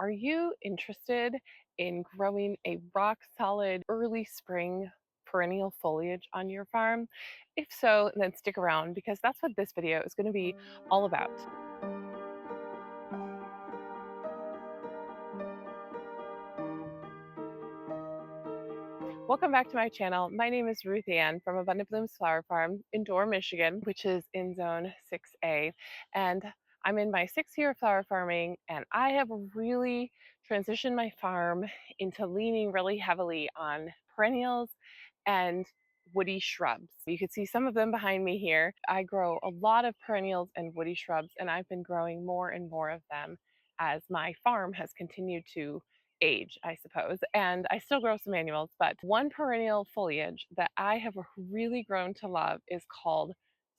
Are you interested in growing a rock solid early spring perennial foliage on your farm? If so, then stick around because that's what this video is going to be all about. Welcome back to my channel. My name is Ruth Ann from Abundant Blooms Flower Farm in Dorr, Michigan, which is in Zone 6A. And I'm in my 6th year of flower farming, and I have really transitioned my farm into leaning really heavily on perennials and woody shrubs. You can see some of them behind me here. I grow a lot of perennials and woody shrubs, and I've been growing more and more of them as my farm has continued to age, I suppose. And I still grow some annuals, but one perennial foliage that I have really grown to love is called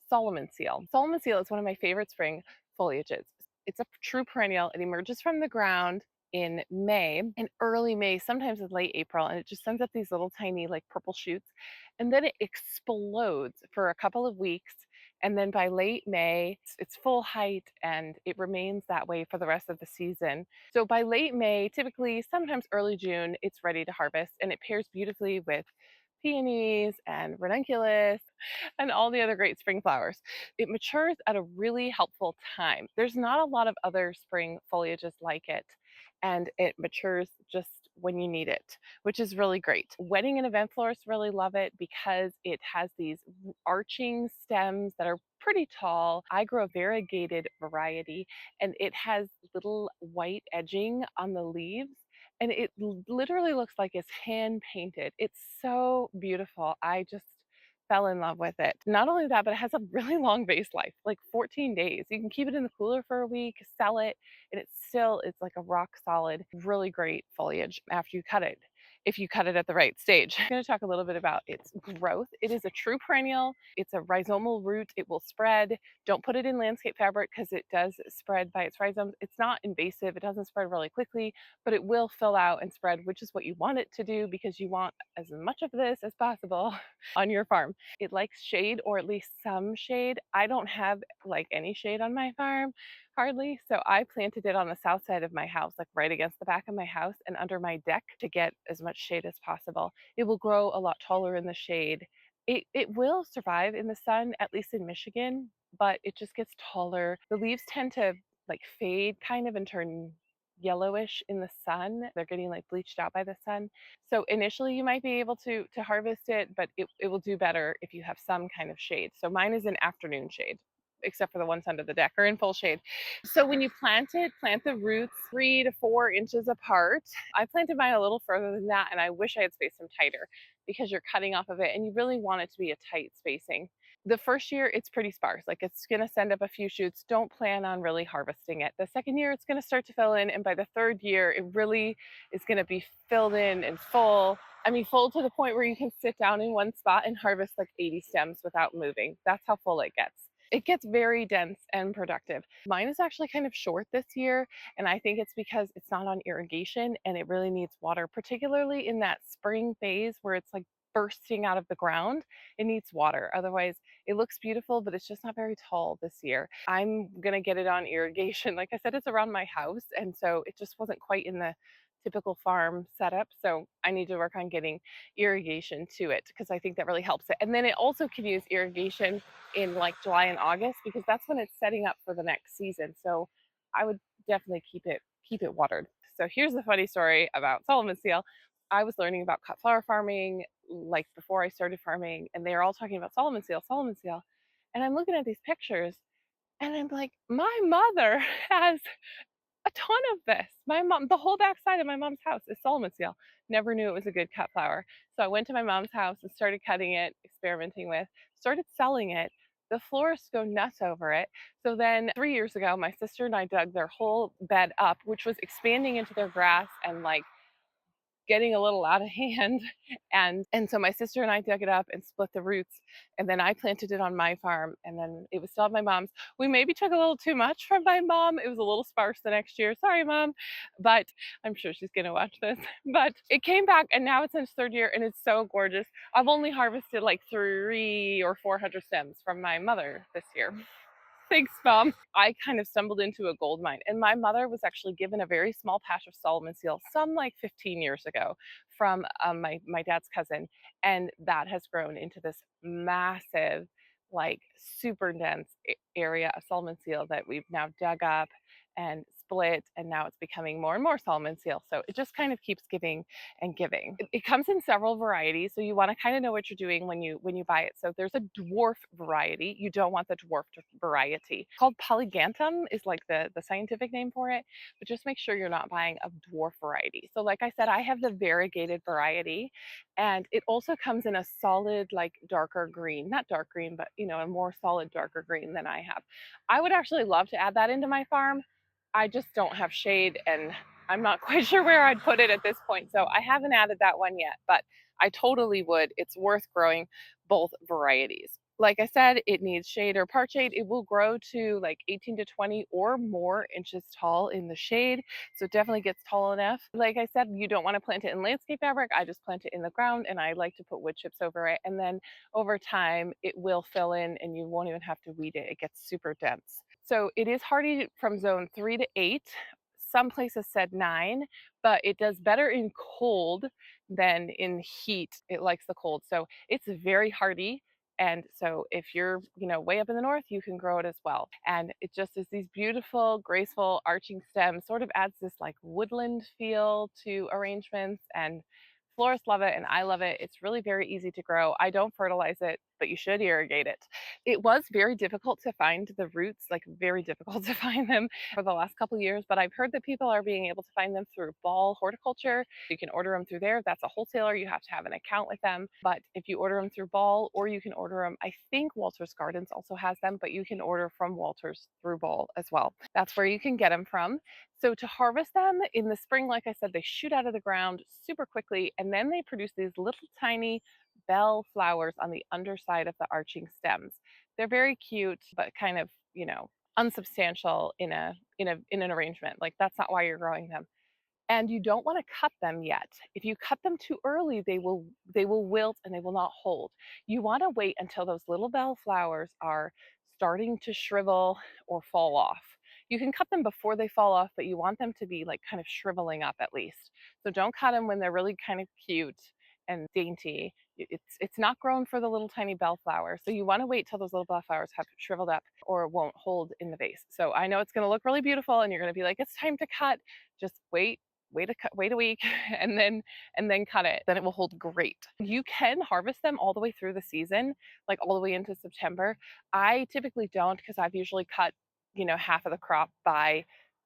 Solomon seal. Solomon seal is one of my favorite spring foliages. It's a true perennial. It emerges from the ground in May, in early May, sometimes in late April, and it just sends up these little tiny like purple shoots, and then it explodes for a couple of weeks, and then by late May it's full height and it remains that way for the rest of the season. So by late May, typically sometimes early June, it's ready to harvest, and it pairs beautifully with peonies and ranunculus and all the other great spring flowers. It matures at a really helpful time. There's not a lot of other spring foliages like it, and it matures just when you need it, which is really great. Wedding and event florists really love it because it has these arching stems that are pretty tall. I grow a variegated variety, and it has little white edging on the leaves, and it literally looks like it's hand painted. It's so beautiful. I just fell in love with it. Not only that, but it has a really long vase life, like 14 days. You can keep it in the cooler for a week, sell it, and it's like a rock solid, really great foliage after you cut it, if you cut it at the right stage. I'm going to talk a little bit about its growth. It is a true perennial. It's a rhizomal root. It will spread. Don't put it in landscape fabric because it does spread by its rhizomes. It's not invasive. It doesn't spread really quickly, but it will fill out and spread, which is what you want it to do because you want as much of this as possible on your farm. It likes shade, or at least some shade. I don't have like any shade on my farm, hardly. So I planted it on the south side of my house, like right against the back of my house and under my deck to get as much shade as possible. It will grow a lot taller in the shade. It will survive in the sun, at least in Michigan, but it just gets taller. The leaves tend to like fade kind of and turn yellowish in the sun. They're getting like bleached out by the sun. So initially you might be able to harvest it, but it will do better if you have some kind of shade. So mine is in afternoon shade, except for the ones under the deck are in full shade. So when you plant it, plant the roots 3 to 4 inches apart. I planted mine a little further than that, and I wish I had spaced them tighter because you're cutting off of it and you really want it to be a tight spacing. The first year it's pretty sparse, like it's going to send up a few shoots. Don't plan on really harvesting it. The second year it's going to start to fill in, and by the third year it really is going to be filled in and full. I mean, full to the point where you can sit down in one spot and harvest like 80 stems without moving. That's how full it gets. It gets very dense and productive. Mine is actually kind of short this year, and I think it's because it's not on irrigation and it really needs water, particularly in that spring phase where it's like bursting out of the ground. It needs water. Otherwise, it looks beautiful, but it's just not very tall this year. I'm gonna get it on irrigation. Like I said, it's around my house, and so it just wasn't quite in the typical farm setup. So I need to work on getting irrigation to it because I think that really helps it. And then it also can use irrigation in like July and August because that's when it's setting up for the next season. So I would definitely keep it watered. So here's the funny story about Solomon seal. I was learning about cut flower farming like before I started farming, and they were all talking about Solomon seal, Solomon seal. And I'm looking at these pictures and I'm like, my mother has a ton of this. My mom, the whole back side of my mom's house is Solomon seal. Never knew it was a good cut flower. So I went to my mom's house and started cutting it, experimenting with, started selling it. The florists go nuts over it. So then 3 years ago, my sister and I dug their whole bed up, which was expanding into their grass and like getting a little out of hand. And so my sister and I dug it up and split the roots, and then I planted it on my farm, and then it was still at my mom's. We maybe took a little too much from my mom. It was a little sparse the next year. Sorry, Mom. But I'm sure she's gonna watch this. But it came back, and now it's in its third year and it's so gorgeous. I've only harvested like 300 or 400 stems from my mother this year. Thanks, Mom. I kind of stumbled into a gold mine, and my mother was actually given a very small patch of Solomon seal some like 15 years ago from my dad's cousin, and that has grown into this massive, like super dense area of Solomon seal that we've now dug up and split, and now it's becoming more and more Solomon seal. So it just kind of keeps giving and giving. It comes in several varieties, so you want to kind of know what you're doing when you buy it. So there's a dwarf variety. You don't want the dwarfed variety. Called polygantum is like the scientific name for it, but just make sure you're not buying a dwarf variety. So like I said, I have the variegated variety, and it also comes in a solid like darker green, not dark green, but a more solid darker green than I have. I would actually love to add that into my farm. I just don't have shade, and I'm not quite sure where I'd put it at this point. So I haven't added that one yet, but I totally would. It's worth growing both varieties. Like I said, it needs shade or part shade. It will grow to like 18 to 20 or more inches tall in the shade. So it definitely gets tall enough. Like I said, you don't want to plant it in landscape fabric. I just plant it in the ground, and I like to put wood chips over it. And then over time, it will fill in and you won't even have to weed it. It gets super dense. So it is hardy from zone 3 to 8. Some places said 9, but it does better in cold than in heat. It likes the cold. So it's very hardy. And so if you're, way up in the north, you can grow it as well. And it just is these beautiful, graceful, arching stems, sort of adds this like woodland feel to arrangements, and florists love it and I love it. It's really very easy to grow. I don't fertilize it, but you should irrigate it. It was very difficult to find the roots, like very difficult to find them for the last couple of years, but I've heard that people are being able to find them through Ball Horticulture. You can order them through there. That's a wholesaler. You have to have an account with them. But if you order them through Ball, or you can order them, I think Walter's Gardens also has them, but you can order from Walter's through Ball as well. That's where you can get them from. So to harvest them in the spring, like I said, they shoot out of the ground super quickly, and then they produce these little tiny bell flowers on the underside of the arching stems. They're very cute, but kind of, unsubstantial in an arrangement. Like that's not why you're growing them. And you don't want to cut them yet. If you cut them too early, they will wilt and they will not hold. You want to wait until those little bell flowers are starting to shrivel or fall off. You can cut them before they fall off, but you want them to be like kind of shriveling up at least. So don't cut them when they're really kind of cute and dainty. It's not grown for the little tiny bell flower. So you want to wait till those little bell flowers have shriveled up or it won't hold in the vase. So I know it's going to look really beautiful and you're going to be like, it's time to cut. Just wait a week and then cut it. Then it will hold great. You can harvest them all the way through the season, like all the way into September. I typically don't, because I've usually cut half of the crop by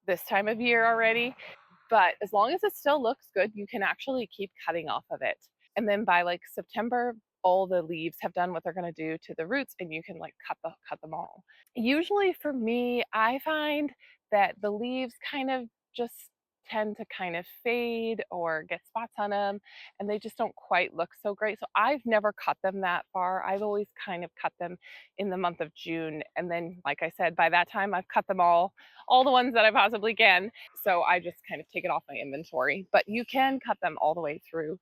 this time of year already. But as long as it still looks good, you can actually keep cutting off of it. And then by like September, all the leaves have done what they're going to do to the roots, and you can like cut them all. Usually for me, I find that the leaves kind of just tend to kind of fade or get spots on them, and they just don't quite look so great. So I've never cut them that far. I've always kind of cut them in the month of June, and then like I said, by that time I've cut them all the ones that I possibly can. So I just kind of take it off my inventory. But you can cut them all the way through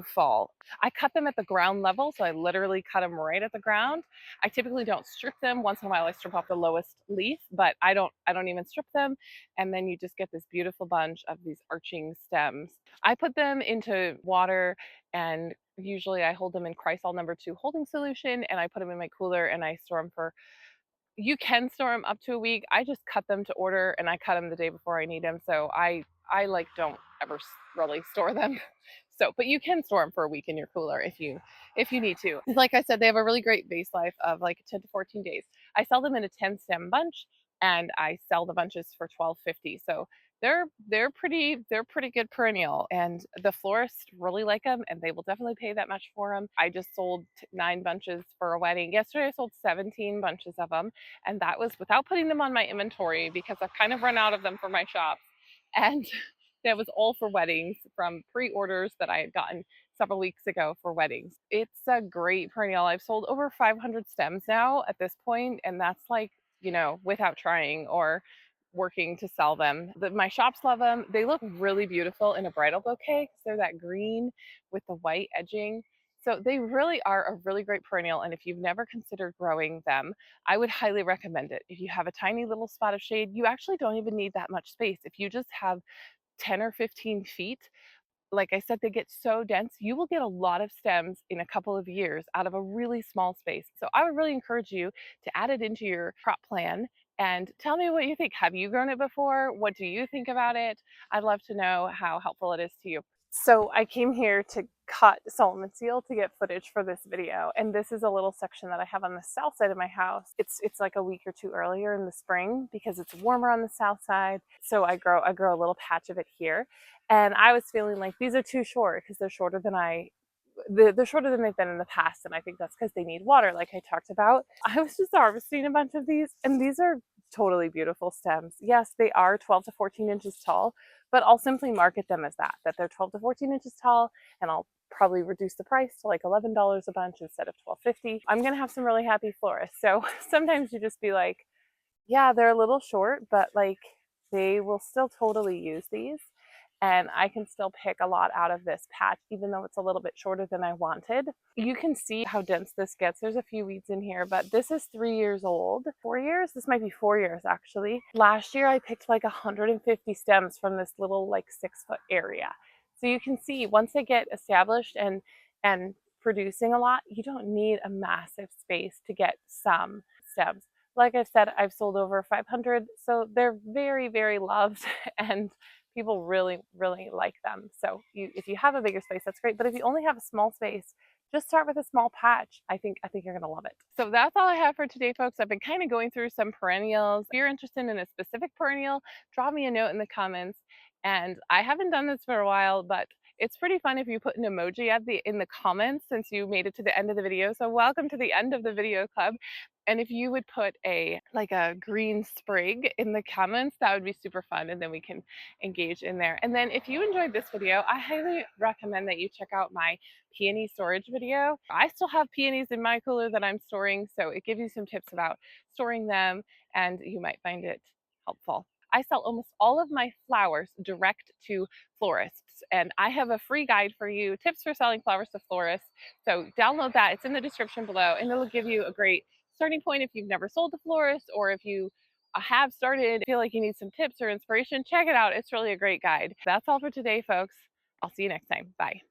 fall. I cut them at the ground level, so I literally cut them right at the ground. I typically don't strip them. Once in a while I strip off the lowest leaf, but I don't even strip them. And then you just get this beautiful bunch of these arching stems. I put them into water, and usually I hold them in Chrysol number 2 holding solution, and I put them in my cooler and I store them for, you can store them up to a week. I just cut them to order, and I cut them the day before I need them. So I like don't ever really store them. So, but you can store them for a week in your cooler if you need to. Like I said, they have a really great base life of like 10 to 14 days. I sell them in a 10 stem bunch, and I sell the bunches for $12.50. So they're pretty good perennial, and the florists really like them, and they will definitely pay that much for them. I just sold 9 bunches for a wedding. Yesterday I sold 17 bunches of them, and that was without putting them on my inventory because I've kind of run out of them for my shops. And that was all for weddings from pre-orders that I had gotten several weeks ago for weddings. It's a great perennial. I've sold over 500 stems now at this point, and that's like, without trying or working to sell them. My shops love them. They look really beautiful in a bridal bouquet because they're that green with the white edging. So they really are a really great perennial. And if you've never considered growing them, I would highly recommend it. If you have a tiny little spot of shade, you actually don't even need that much space. If you just have 10 or 15 feet, like I said, they get so dense, you will get a lot of stems in a couple of years out of a really small space. So I would really encourage you to add it into your crop plan and tell me what you think. Have you grown it before? What do you think about it? I'd love to know how helpful it is to you. So I came here to cut Solomon seal to get footage for this video. And this is a little section that I have on the south side of my house. It's like a week or two earlier in the spring because it's warmer on the south side. So I grow a little patch of it here. And I was feeling like these are too short because they're shorter than they're shorter than they've been in the past, and I think that's because they need water, like I talked about. I was just harvesting a bunch of these, and these are totally beautiful stems. Yes, they are 12 to 14 inches tall, but I'll simply market them as that they're 12 to 14 inches tall, and I'll probably reduce the price to like $11 a bunch instead of $12.50. I'm gonna have some really happy florists. So sometimes you just be like, yeah, they're a little short, but like they will still totally use these. And I can still pick a lot out of this patch, even though it's a little bit shorter than I wanted. You can see how dense this gets. There's a few weeds in here, but this is 3 years old. 4 years? This might be 4 years actually. Last year I picked like 150 stems from this little like 6-foot area. So you can see once they get established and producing a lot, you don't need a massive space to get some stems. Like I said, I've sold over 500, so they're very, very loved and people really, really like them. So if you have a bigger space, that's great. But if you only have a small space, just start with a small patch. I think you're gonna love it. So that's all I have for today, folks. I've been kind of going through some perennials. If you're interested in a specific perennial, drop me a note in the comments. And I haven't done this for a while, but it's pretty fun if you put an emoji in the comments since you made it to the end of the video. So welcome to the end of the video club. And if you would put a green sprig in the comments, that would be super fun. And then we can engage in there. And then if you enjoyed this video, I highly recommend that you check out my peony storage video. I still have peonies in my cooler that I'm storing, so it gives you some tips about storing them, and you might find it helpful. I sell almost all of my flowers direct to florists, and I have a free guide for you, tips for selling flowers to florists. So download that. It's in the description below, and it'll give you a great starting point if you've never sold to florists, or if you have started, feel like you need some tips or inspiration, check it out. It's really a great guide. That's all for today, folks. I'll see you next time. Bye.